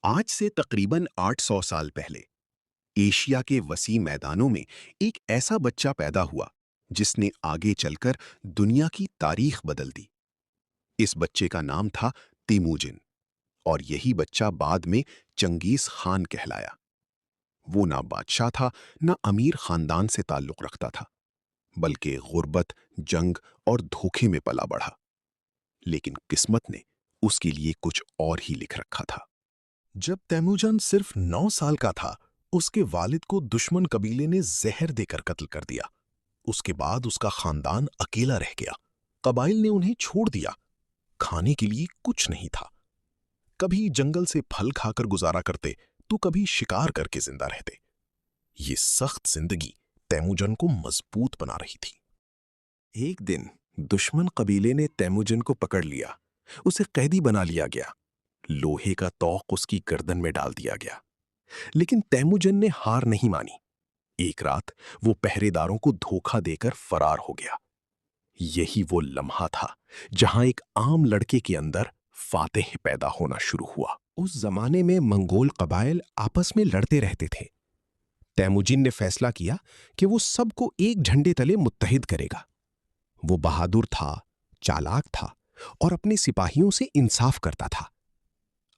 آج سے تقریباً 800 سال پہلے ایشیا کے وسیع میدانوں میں ایک ایسا بچہ پیدا ہوا جس نے آگے چل کر دنیا کی تاریخ بدل دی۔ اس بچے کا نام تھا تیموجن، اور یہی بچہ بعد میں چنگیز خان کہلایا۔ وہ نہ بادشاہ تھا، نہ امیر خاندان سے تعلق رکھتا تھا، بلکہ غربت، جنگ اور دھوکے میں پلا بڑھا۔ لیکن قسمت نے اس کے لیے کچھ اور ہی لکھ رکھا تھا۔ جب تیموجن صرف 9 سال کا تھا، اس کے والد کو دشمن قبیلے نے زہر دے کر قتل کر دیا۔ اس کے بعد اس کا خاندان اکیلا رہ گیا۔ قبائل نے انہیں چھوڑ دیا۔ کھانے کے لیے کچھ نہیں تھا۔ کبھی جنگل سے پھل کھا کر گزارا کرتے تو کبھی شکار کر کے زندہ رہتے۔ یہ سخت زندگی تیموجن کو مضبوط بنا رہی تھی۔ ایک دن دشمن قبیلے نے تیموجن کو پکڑ لیا۔ اسے قیدی بنا لیا گیا۔ لوہے کا توق اس کی گردن میں ڈال دیا گیا، لیکن تیموجن نے ہار نہیں مانی۔ ایک رات وہ پہرے داروں کو دھوکہ دے کر فرار ہو گیا۔ یہی وہ لمحہ تھا جہاں ایک عام لڑکے کے اندر فاتح پیدا ہونا شروع ہوا۔ اس زمانے میں منگول قبائل آپس میں لڑتے رہتے تھے۔ تیموجن نے فیصلہ کیا کہ وہ سب کو ایک جھنڈے تلے متحد کرے گا۔ وہ بہادر تھا، چالاک تھا اور اپنے سپاہیوں سے انصاف کرتا تھا۔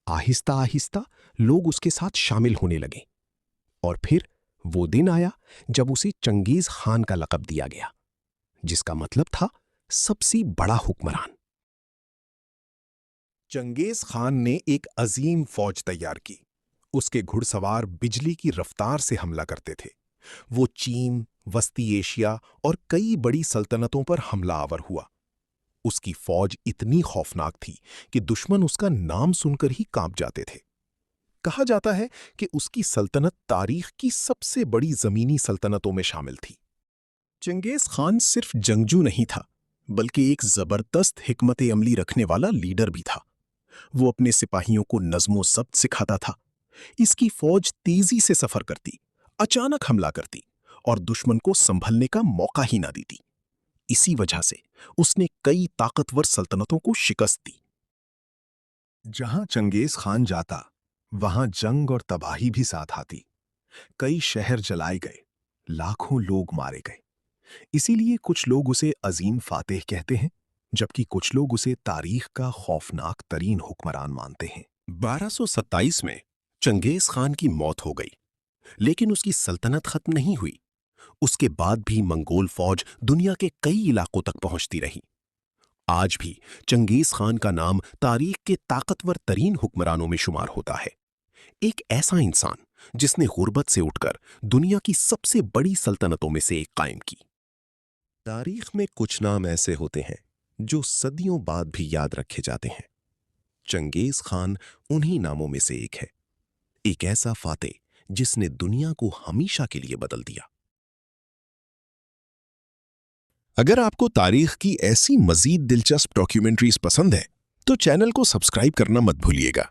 آہستہ آہستہ لوگ اس کے ساتھ شامل ہونے لگے، اور پھر وہ دن آیا جب اسے چنگیز خان کا لقب دیا گیا، جس کا مطلب تھا سب سے بڑا حکمران۔ چنگیز خان نے ایک عظیم فوج تیار کی۔ اس کے گھڑ سوار بجلی کی رفتار سے حملہ کرتے تھے۔ وہ چین، وسطی ایشیا اور کئی بڑی سلطنتوں پر حملہ آور ہوا۔ اس کی فوج اتنی خوفناک تھی کہ دشمن اس کا نام سن کر ہی کانپ جاتے تھے۔ کہا جاتا ہے کہ اس کی سلطنت تاریخ کی سب سے بڑی زمینی سلطنتوں میں شامل تھی۔ چنگیز خان صرف جنگجو نہیں تھا، بلکہ ایک زبردست حکمت عملی رکھنے والا لیڈر بھی تھا۔ وہ اپنے سپاہیوں کو نظم و ضبط سکھاتا تھا۔ اس کی فوج تیزی سے سفر کرتی، اچانک حملہ کرتی اور دشمن کو سنبھلنے کا موقع ہی نہ دیتی۔ اسی وجہ سے اس نے کئی طاقتور سلطنتوں کو شکست دی۔ جہاں چنگیز خان جاتا، وہاں جنگ اور تباہی بھی ساتھ آتی۔ کئی شہر جلائے گئے، لاکھوں لوگ مارے گئے۔ اسی لیے کچھ لوگ اسے عظیم فاتح کہتے ہیں، جبکہ کچھ لوگ اسے تاریخ کا خوفناک ترین حکمران مانتے ہیں۔ 1227 میں چنگیز خان کی موت ہو گئی، لیکن اس کی سلطنت ختم نہیں ہوئی۔ اس کے بعد بھی منگول فوج دنیا کے کئی علاقوں تک پہنچتی رہی۔ آج بھی چنگیز خان کا نام تاریخ کے طاقتور ترین حکمرانوں میں شمار ہوتا ہے۔ ایک ایسا انسان جس نے غربت سے اٹھ کر دنیا کی سب سے بڑی سلطنتوں میں سے ایک قائم کی۔ تاریخ میں کچھ نام ایسے ہوتے ہیں جو صدیوں بعد بھی یاد رکھے جاتے ہیں۔ چنگیز خان انہی ناموں میں سے ایک ہے، ایک ایسا فاتح جس نے دنیا کو ہمیشہ کے لیے بدل دیا۔ اگر آپ کو تاریخ کی ایسی مزید دلچسپ ڈاکیومنٹریز پسند ہے تو چینل کو سبسکرائب کرنا مت بھولیے گا۔